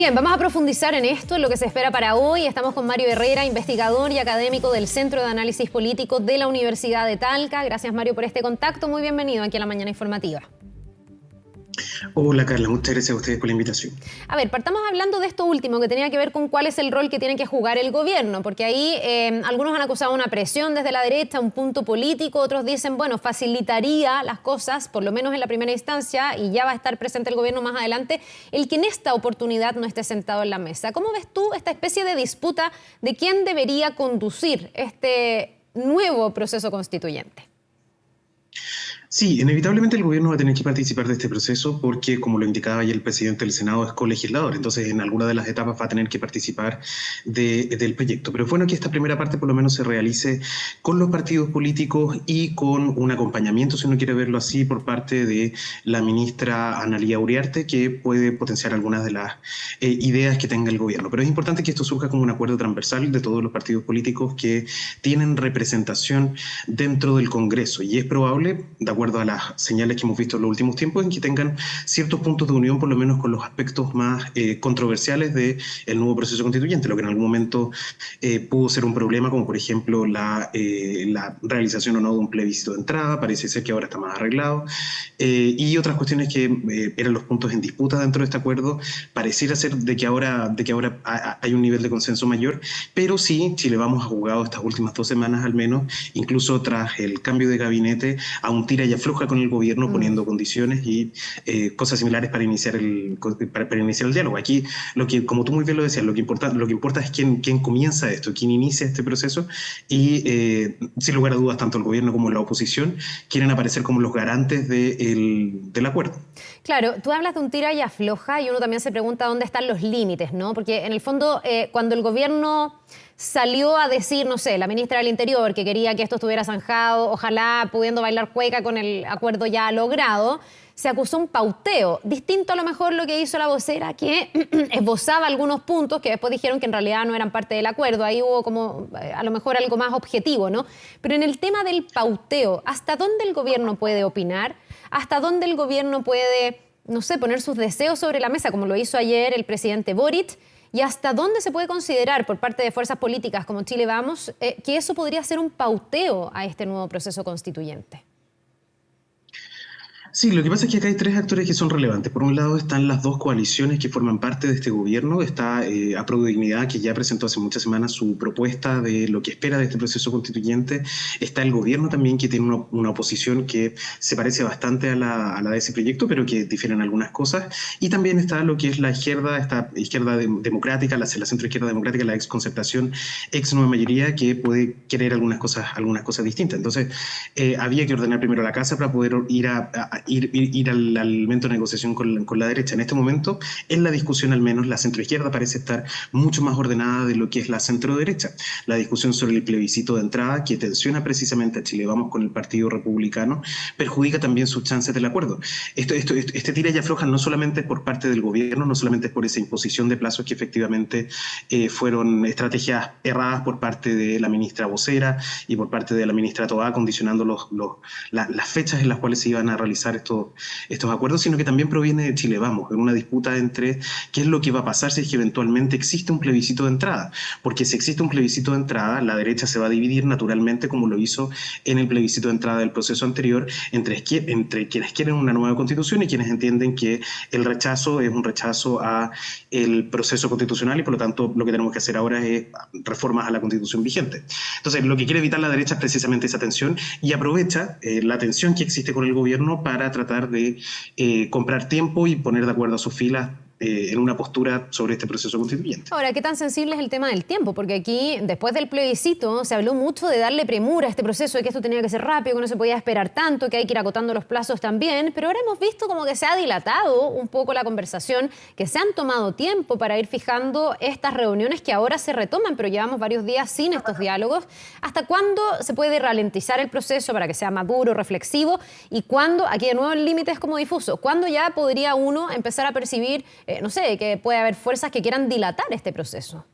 Bien, vamos a profundizar en esto, en lo que se espera para hoy. Estamos con Mario Herrera, investigador y académico del Centro de Análisis Político de la Universidad de Talca. Gracias, Mario, por este contacto. Muy bienvenido aquí a la Mañana Informativa. Hola Carla, muchas gracias a ustedes por la invitación. A ver, partamos hablando de esto último, que tenía que ver con cuál es el rol que tiene que jugar el gobierno, porque ahí algunos han acusado una presión desde la derecha, un punto político, otros dicen, bueno, facilitaría las cosas, por lo menos en la primera instancia, y ya va a estar presente el gobierno más adelante, el que en esta oportunidad no esté sentado en la mesa. ¿Cómo ves tú esta especie de disputa de quién debería conducir este nuevo proceso constituyente? Sí, inevitablemente el gobierno va a tener que participar de este proceso porque, como lo indicaba ya el presidente del Senado, es colegislador. Entonces, en alguna de las etapas va a tener que participar del proyecto. Pero es bueno que esta primera parte por lo menos se realice con los partidos políticos y con un acompañamiento, si uno quiere verlo así, por parte de la ministra Analía Uriarte, que puede potenciar algunas de las ideas que tenga el gobierno. Pero es importante que esto surja como un acuerdo transversal de todos los partidos políticos que tienen representación dentro del Congreso. Y es probable, de acuerdo a las señales que hemos visto en los últimos tiempos, en que tengan ciertos puntos de unión, por lo menos con los aspectos más controversiales del nuevo proceso constituyente, lo que en algún momento pudo ser un problema, como por ejemplo la realización o no de un plebiscito de entrada. Parece ser que ahora está más arreglado, y otras cuestiones que eran los puntos en disputa dentro de este acuerdo. Pareciera ser de que ahora hay un nivel de consenso mayor, pero sí, Chile Vamos ha jugado estas últimas 2 semanas al menos, incluso tras el cambio de gabinete, a un tira y afloja con el gobierno, poniendo condiciones y cosas similares para iniciar el diálogo. Aquí, como tú muy bien lo decías, lo que importa es quién comienza esto, quién inicia este proceso, y sin lugar a dudas, tanto el gobierno como la oposición quieren aparecer como los garantes del acuerdo. Claro, tú hablas de un tira y afloja y uno también se pregunta dónde están los límites, ¿no? Porque en el fondo, cuando el gobierno salió a decir, no sé, la ministra del Interior, que quería que esto estuviera zanjado, ojalá pudiendo bailar cueca con el acuerdo ya logrado, se acusó un pauteo, distinto a lo mejor lo que hizo la vocera, que esbozaba algunos puntos que después dijeron que en realidad no eran parte del acuerdo. Ahí hubo como a lo mejor algo más objetivo, ¿no? Pero en el tema del pauteo, ¿hasta dónde el gobierno puede opinar? ¿Hasta dónde el gobierno puede, no sé, poner sus deseos sobre la mesa, como lo hizo ayer el presidente Boric? ¿Y hasta dónde se puede considerar por parte de fuerzas políticas como Chile Vamos que eso podría ser un pauteo a este nuevo proceso constituyente? Sí, lo que pasa es que acá hay 3 actores que son relevantes. Por un lado están las 2 coaliciones que forman parte de este gobierno. Está Aprodignidad, que ya presentó hace muchas semanas su propuesta de lo que espera de este proceso constituyente. Está el gobierno también, que tiene una oposición que se parece bastante a la de ese proyecto, pero que difieren algunas cosas. Y también está lo que es la izquierda, esta izquierda democrática, la centroizquierda democrática, la exconcertación, ex nueva mayoría, que puede querer algunas cosas distintas. Entonces, había que ordenar primero la casa para poder ir al elemento de negociación con la derecha. En este momento, en la discusión al menos, la centroizquierda parece estar mucho más ordenada de lo que es la centroderecha. La discusión sobre el plebiscito de entrada, que tensiona precisamente a Chile Vamos con el Partido Republicano, perjudica también sus chances del acuerdo. Este tira y afloja no solamente es por parte del gobierno, no solamente es por esa imposición de plazos que efectivamente fueron estrategias erradas por parte de la ministra vocera y por parte de la ministra Toá, condicionando las fechas en las cuales se iban a realizar estos acuerdos, sino que también proviene de Chile Vamos, en una disputa entre qué es lo que va a pasar si es que eventualmente existe un plebiscito de entrada. Porque si existe un plebiscito de entrada, la derecha se va a dividir naturalmente, como lo hizo en el plebiscito de entrada del proceso anterior, entre quienes quieren una nueva constitución y quienes entienden que el rechazo es un rechazo a el proceso constitucional, y por lo tanto lo que tenemos que hacer ahora es reformas a la constitución vigente. Entonces, lo que quiere evitar la derecha es precisamente esa tensión, y aprovecha la tensión que existe con el gobierno para tratar de comprar tiempo y poner de acuerdo a sus filas en una postura sobre este proceso constituyente. Ahora, ¿qué tan sensible es el tema del tiempo? Porque aquí, después del plebiscito, se habló mucho de darle premura a este proceso, de que esto tenía que ser rápido, que no se podía esperar tanto, que hay que ir acotando los plazos también, pero ahora hemos visto como que se ha dilatado un poco la conversación, que se han tomado tiempo para ir fijando estas reuniones que ahora se retoman, pero llevamos varios días sin estos diálogos. ¿Hasta cuándo se puede ralentizar el proceso para que sea maduro, reflexivo? Y cuándo, aquí de nuevo el límite es como difuso, ¿cuándo ya podría uno empezar a percibir no sé, que puede haber fuerzas que quieran dilatar este proceso?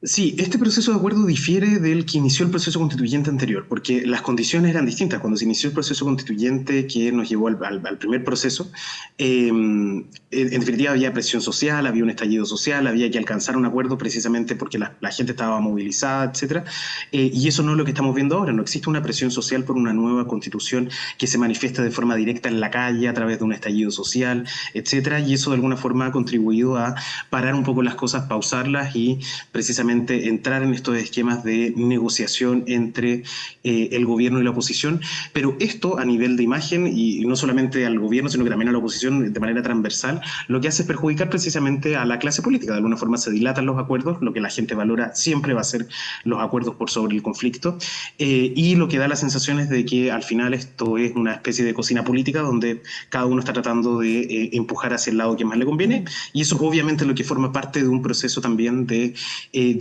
Sí, este proceso de acuerdo difiere del que inició el proceso constituyente anterior, porque las condiciones eran distintas. Cuando se inició el proceso constituyente que nos llevó al primer proceso, en definitiva había presión social, había un estallido social, había que alcanzar un acuerdo precisamente porque la gente estaba movilizada, etcétera. Y eso no es lo que estamos viendo ahora. No existe una presión social por una nueva constitución que se manifiesta de forma directa en la calle a través de un estallido social, etcétera. Y eso de alguna forma ha contribuido a parar un poco las cosas, pausarlas y precisamente entrar en estos esquemas de negociación entre el gobierno y la oposición, pero esto a nivel de imagen, y no solamente al gobierno, sino que también a la oposición de manera transversal, lo que hace es perjudicar precisamente a la clase política. De alguna forma se dilatan los acuerdos, lo que la gente valora siempre va a ser los acuerdos por sobre el conflicto, y lo que da las sensaciones de que al final esto es una especie de cocina política donde cada uno está tratando de empujar hacia el lado que más le conviene, y eso es obviamente lo que forma parte de un proceso también de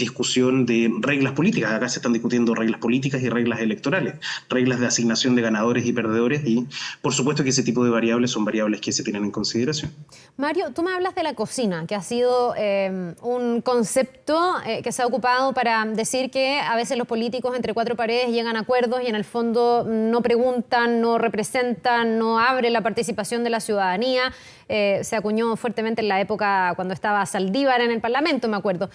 discusión de reglas políticas. Acá se están discutiendo reglas políticas y reglas electorales, reglas de asignación de ganadores y perdedores, y por supuesto que ese tipo de variables son variables que se tienen en consideración. Mario, tú me hablas de la cocina, que ha sido un concepto que se ha ocupado para decir que a veces los políticos entre cuatro paredes llegan a acuerdos y en el fondo no preguntan, no representan, no abren la participación de la ciudadanía. Se acuñó fuertemente en la época cuando estaba Saldívar en el Parlamento, me acuerdo.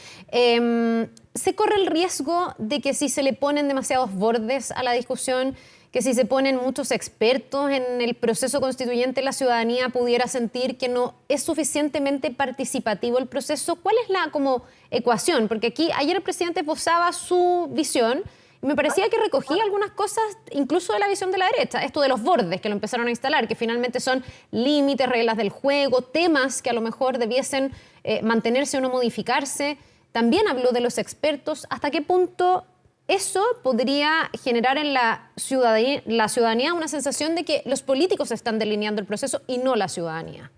¿Se corre el riesgo de que si se le ponen demasiados bordes a la discusión, que si se ponen muchos expertos en el proceso constituyente, la ciudadanía pudiera sentir que no es suficientemente participativo el proceso? ¿Cuál es la como ecuación? Porque aquí ayer el presidente esbozaba su visión y me parecía que recogía algunas cosas incluso de la visión de la derecha, esto de los bordes que lo empezaron a instalar, que finalmente son límites, reglas del juego, temas que a lo mejor debiesen mantenerse o no modificarse. También habló de los expertos. ¿Hasta qué punto eso podría generar en la ciudadanía una sensación de que los políticos están delineando el proceso y no la ciudadanía?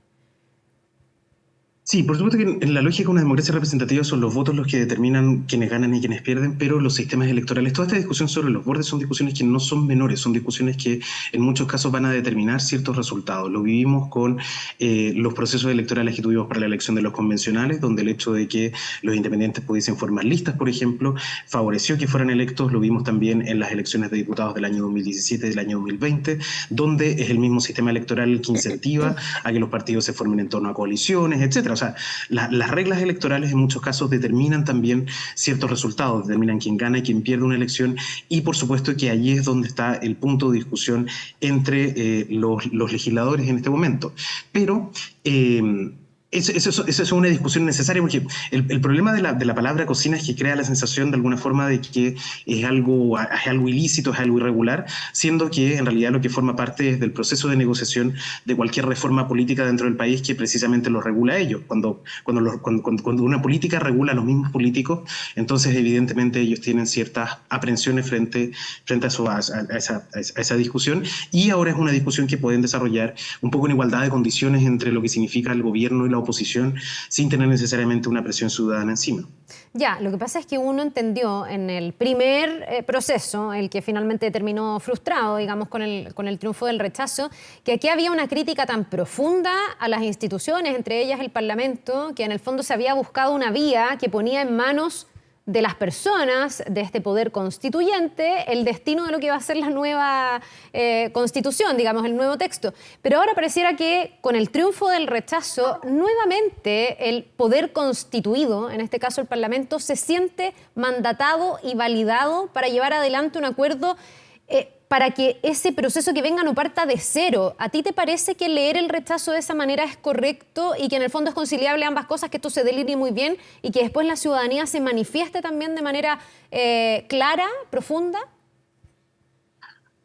Sí, por supuesto que en la lógica de una democracia representativa son los votos los que determinan quiénes ganan y quiénes pierden, pero los sistemas electorales, toda esta discusión sobre los bordes son discusiones que no son menores, son discusiones que en muchos casos van a determinar ciertos resultados. Lo vivimos con los procesos electorales que tuvimos para la elección de los convencionales, donde el hecho de que los independientes pudiesen formar listas, por ejemplo, favoreció que fueran electos. Lo vimos también en las elecciones de diputados del año 2017 y del año 2020, donde es el mismo sistema electoral el que incentiva a que los partidos se formen en torno a coaliciones, etcétera. O sea, las reglas electorales en muchos casos determinan también ciertos resultados, determinan quién gana y quién pierde una elección, y por supuesto que allí es donde está el punto de discusión entre los legisladores en este momento. Pero eso es una discusión necesaria, porque el problema de la palabra cocina es que crea la sensación de alguna forma de que es algo ilícito, es algo irregular, siendo que en realidad lo que forma parte es del proceso de negociación de cualquier reforma política dentro del país que precisamente lo regula a ellos. Cuando una política regula a los mismos políticos, entonces evidentemente ellos tienen ciertas aprensiones frente a esa discusión, y ahora es una discusión que pueden desarrollar un poco en igualdad de condiciones entre lo que significa el gobierno y la oposición, sin tener necesariamente una presión ciudadana encima. Ya, lo que pasa es que uno entendió en el primer proceso, el que finalmente terminó frustrado, digamos, con el triunfo del rechazo, que aquí había una crítica tan profunda a las instituciones, entre ellas el Parlamento, que en el fondo se había buscado una vía que ponía en manos de las personas, de este poder constituyente, el destino de lo que va a ser la nueva constitución, digamos, el nuevo texto. Pero ahora pareciera que con el triunfo del rechazo, nuevamente el poder constituido, en este caso el Parlamento, se siente mandatado y validado para llevar adelante un acuerdo para que ese proceso que venga no parta de cero. ¿A ti te parece que leer el rechazo de esa manera es correcto y que en el fondo es conciliable ambas cosas, que esto se delinee muy bien y que después la ciudadanía se manifieste también de manera clara, profunda?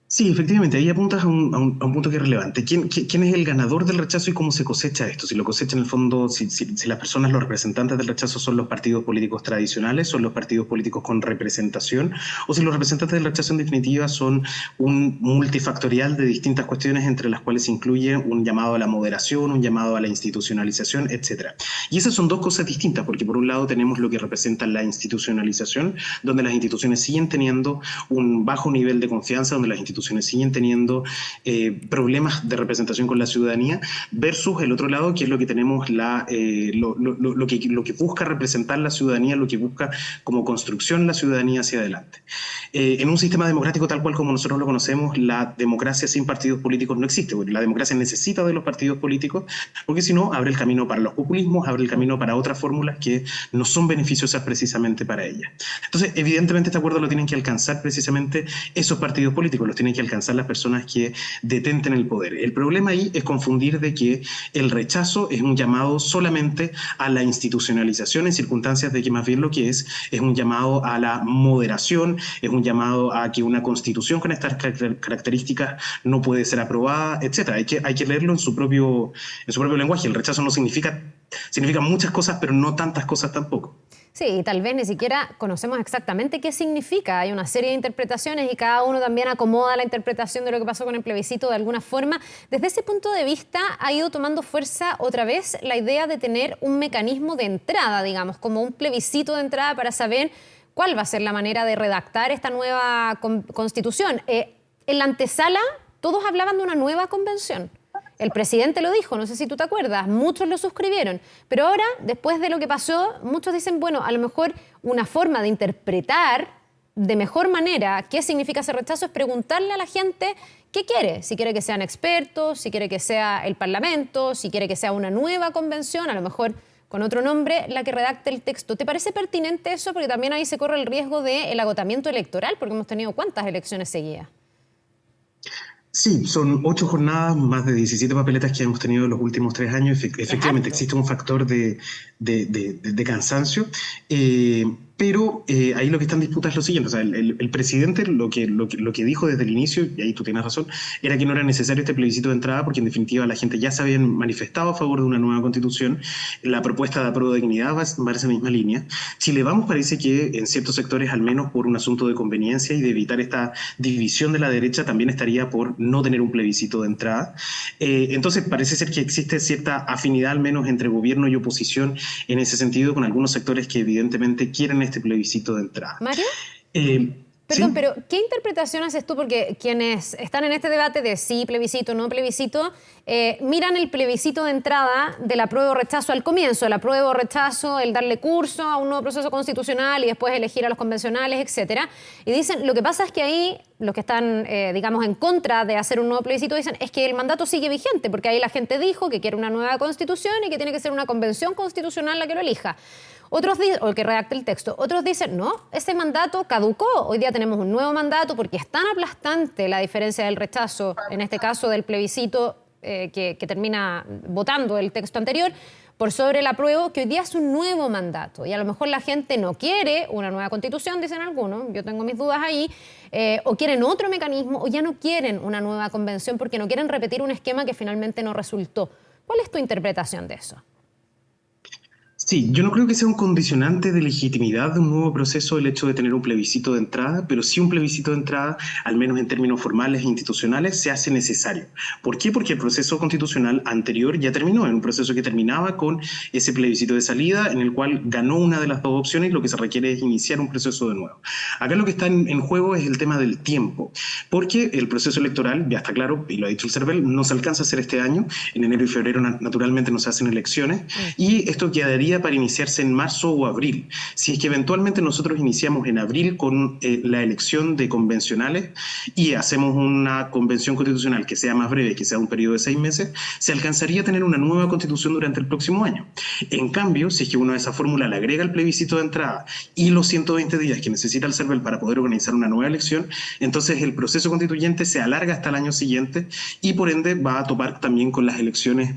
Sí, efectivamente, ahí apuntas a un punto que es relevante. ¿Quién es el ganador del rechazo y cómo se cosecha esto? Si lo cosecha en el fondo, si las personas, los representantes del rechazo son los partidos políticos tradicionales, son los partidos políticos con representación, o si los representantes del rechazo en definitiva son un multifactorial de distintas cuestiones entre las cuales se incluye un llamado a la moderación, un llamado a la institucionalización, etcétera. Y esas son dos cosas distintas, porque por un lado tenemos lo que representa la institucionalización, donde las instituciones siguen teniendo un bajo nivel de confianza, donde las instituciones instituciones siguen teniendo problemas de representación con la ciudadanía, versus el otro lado, que es lo que tenemos, lo que busca representar la ciudadanía, lo que busca como construcción la ciudadanía hacia adelante. En un sistema democrático tal cual como nosotros lo conocemos, la democracia sin partidos políticos no existe, porque la democracia necesita de los partidos políticos, porque si no, abre el camino para los populismos, abre el camino para otras fórmulas que no son beneficiosas precisamente para ella. Entonces, evidentemente este acuerdo lo tienen que alcanzar precisamente esos partidos políticos, los tienen que alcanzar las personas que detenten el poder. El problema ahí es confundir de que el rechazo es un llamado solamente a la institucionalización en circunstancias de que más bien lo que es un llamado a la moderación, es un llamado a que una constitución con estas características no puede ser aprobada, etc. Hay que leerlo en su propio lenguaje. El rechazo no significa muchas cosas, pero no tantas cosas tampoco. Sí, y tal vez ni siquiera conocemos exactamente qué significa. Hay una serie de interpretaciones y cada uno también acomoda la interpretación de lo que pasó con el plebiscito de alguna forma. Desde ese punto de vista ha ido tomando fuerza otra vez la idea de tener un mecanismo de entrada, digamos, como un plebiscito de entrada para saber cuál va a ser la manera de redactar esta nueva constitución. En la antesala todos hablaban de una nueva convención. El presidente lo dijo, no sé si tú te acuerdas, muchos lo suscribieron, pero ahora, después de lo que pasó, muchos dicen, bueno, a lo mejor una forma de interpretar de mejor manera qué significa ese rechazo es preguntarle a la gente qué quiere, si quiere que sean expertos, si quiere que sea el Parlamento, si quiere que sea una nueva convención, a lo mejor con otro nombre, la que redacte el texto. ¿Te parece pertinente eso? Porque también ahí se corre el riesgo del agotamiento electoral, porque hemos tenido ¿cuántas elecciones seguidas? Sí, son 8 jornadas, más de 17 papeletas que hemos tenido en los últimos 3 años. Efectivamente, existe un factor de cansancio, pero ahí lo que está en disputa es lo siguiente. O sea, el presidente lo que dijo desde el inicio, y ahí tú tienes razón, era que no era necesario este plebiscito de entrada porque en definitiva la gente ya se había manifestado a favor de una nueva constitución. La propuesta de apruebo de dignidad va en esa misma línea. Chile Vamos parece que en ciertos sectores, al menos por un asunto de conveniencia y de evitar esta división de la derecha, también estaría por no tener un plebiscito de entrada. Entonces parece ser que existe cierta afinidad al menos entre gobierno y oposición en ese sentido, con algunos sectores que evidentemente quieren este plebiscito de entrada. ¿Mario? ¿Sí? Perdón, pero ¿qué interpretación haces tú? Porque quienes están en este debate de sí, plebiscito, no plebiscito, miran el plebiscito de entrada del apruebo o rechazo al comienzo, el apruebo o rechazo, el darle curso a un nuevo proceso constitucional y después elegir a los convencionales, etcétera. Y dicen, lo que pasa es que ahí los que están, digamos, en contra de hacer un nuevo plebiscito dicen es que el mandato sigue vigente, porque ahí la gente dijo que quiere una nueva constitución y que tiene que ser una convención constitucional la que lo elija. Otros dicen, o el que redacte el texto. Otros dicen, no, ese mandato caducó. Hoy día tenemos un nuevo mandato porque es tan aplastante la diferencia del rechazo, en este caso del plebiscito que termina votando el texto anterior, por sobre el apruebo, que hoy día es un nuevo mandato. Y a lo mejor la gente no quiere una nueva constitución, dicen algunos, yo tengo mis dudas ahí, o quieren otro mecanismo, o ya no quieren una nueva convención porque no quieren repetir un esquema que finalmente no resultó. ¿Cuál es tu interpretación de eso? Sí, yo no creo que sea un condicionante de legitimidad de un nuevo proceso el hecho de tener un plebiscito de entrada, pero sí un plebiscito de entrada, al menos en términos formales e institucionales, se hace necesario. ¿Por qué? Porque el proceso constitucional anterior ya terminó, en un proceso que terminaba con ese plebiscito de salida en el cual ganó una de las dos opciones y lo que se requiere es iniciar un proceso de nuevo. Acá lo que está en juego es el tema del tiempo, porque el proceso electoral, ya está claro, y lo ha dicho el CERVEL, no se alcanza a hacer este año, en enero y febrero naturalmente no se hacen elecciones, y esto quedaría para iniciarse en marzo o abril. Si es que eventualmente nosotros iniciamos en abril con la elección de convencionales y hacemos una convención constitucional que sea más breve, que sea un periodo de 6 meses, se alcanzaría a tener una nueva constitución durante el próximo año. En cambio, si es que uno a esa fórmula le agrega el plebiscito de entrada y los 120 días que necesita el CERVEL para poder organizar una nueva elección, entonces el proceso constituyente se alarga hasta el año siguiente y por ende va a topar también con las elecciones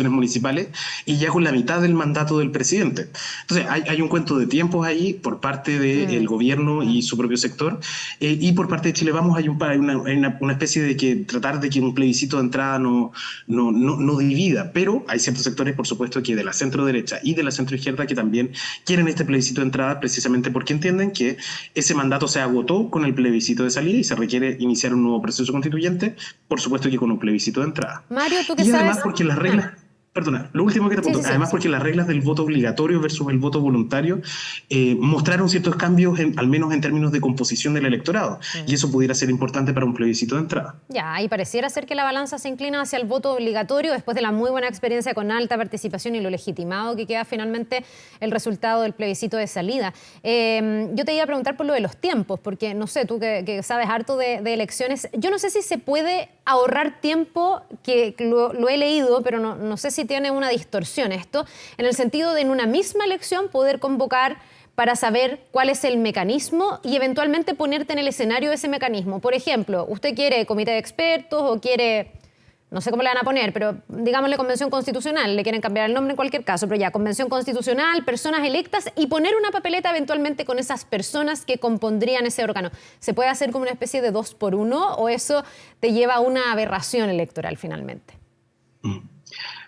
municipales y ya con la mitad del mandato del presidente. Entonces hay un cuento de tiempos ahí por parte del gobierno y su propio sector, y por parte de Chile Vamos hay una especie de que tratar de que un plebiscito de entrada no divida, pero hay ciertos sectores, por supuesto, que de la centro derecha y de la centro izquierda que también quieren este plebiscito de entrada precisamente porque entienden que ese mandato se agotó con el plebiscito de salida y se requiere iniciar un nuevo proceso constituyente, por supuesto que con un plebiscito de entrada. Mario, ¿tú qué y sabes? además porque las reglas... Perdona, lo último que te apunto, además porque las reglas del voto obligatorio versus el voto voluntario mostraron ciertos cambios, al menos en términos de composición del electorado, y eso pudiera ser importante para un plebiscito de entrada. Ya, y pareciera ser que la balanza se inclina hacia el voto obligatorio después de la muy buena experiencia con alta participación y lo legitimado que queda finalmente el resultado del plebiscito de salida. Yo te iba a preguntar por lo de los tiempos, porque no sé, tú que sabes harto de elecciones, yo no sé si se puede ahorrar tiempo, que lo he leído, pero no sé si tiene una distorsión esto, en el sentido de en una misma elección poder convocar para saber cuál es el mecanismo y eventualmente ponerte en el escenario de ese mecanismo. Por ejemplo, usted quiere comité de expertos o quiere, no sé cómo le van a poner, pero digámosle convención constitucional, le quieren cambiar el nombre en cualquier caso, pero ya, convención constitucional, personas electas y poner una papeleta eventualmente con esas personas que compondrían ese órgano. ¿Se puede hacer como una especie de 2 por 1 o eso te lleva a una aberración electoral finalmente?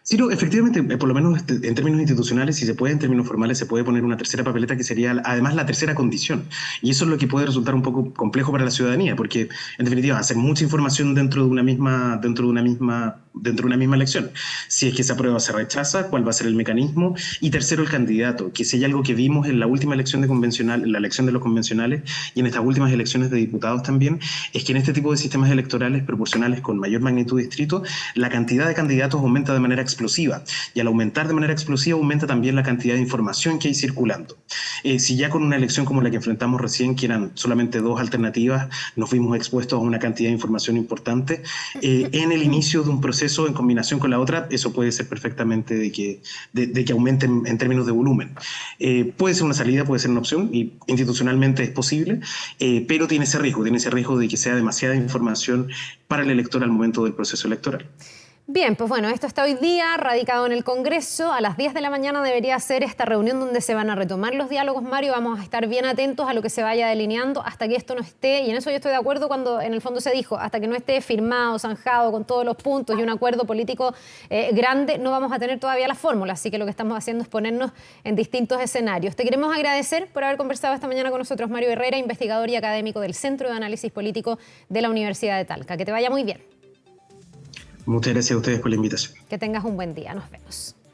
Sí, no, efectivamente, por lo menos en términos institucionales, si se puede, en términos formales, se puede poner una tercera papeleta que sería además la tercera condición. Y eso es lo que puede resultar un poco complejo para la ciudadanía, porque en definitiva hacer mucha información dentro de una misma elección. Si es que se aprueba o se rechaza, cuál va a ser el mecanismo. Y tercero, el candidato, que si hay algo que vimos en la última elección de convencional, en la elección de los convencionales y en estas últimas elecciones de diputados también, es que en este tipo de sistemas electorales proporcionales con mayor magnitud de distrito, la cantidad de candidatos aumenta de manera explosiva, y al aumentar de manera explosiva aumenta también la cantidad de información que hay circulando. Si ya con una elección como la que enfrentamos recién, que eran solamente 2 alternativas, nos vimos expuestos a una cantidad de información importante, en el inicio de un proceso en combinación con la otra, eso puede ser perfectamente de que aumente en términos de volumen. Puede ser una salida, puede ser una opción, y institucionalmente es posible, pero tiene ese riesgo de que sea demasiada información para el elector al momento del proceso electoral. Bien, pues bueno, esto está hoy día radicado en el Congreso. A las 10 de la mañana debería ser esta reunión donde se van a retomar los diálogos, Mario. Vamos a estar bien atentos a lo que se vaya delineando hasta que esto no esté, y en eso yo estoy de acuerdo cuando en el fondo se dijo, hasta que no esté firmado, zanjado con todos los puntos y un acuerdo político grande, no vamos a tener todavía la fórmula. Así que lo que estamos haciendo es ponernos en distintos escenarios. Te queremos agradecer por haber conversado esta mañana con nosotros, Mario Herrera, investigador y académico del Centro de Análisis Político de la Universidad de Talca. Que te vaya muy bien. Muchas gracias a ustedes por la invitación. Que tengas un buen día. Nos vemos.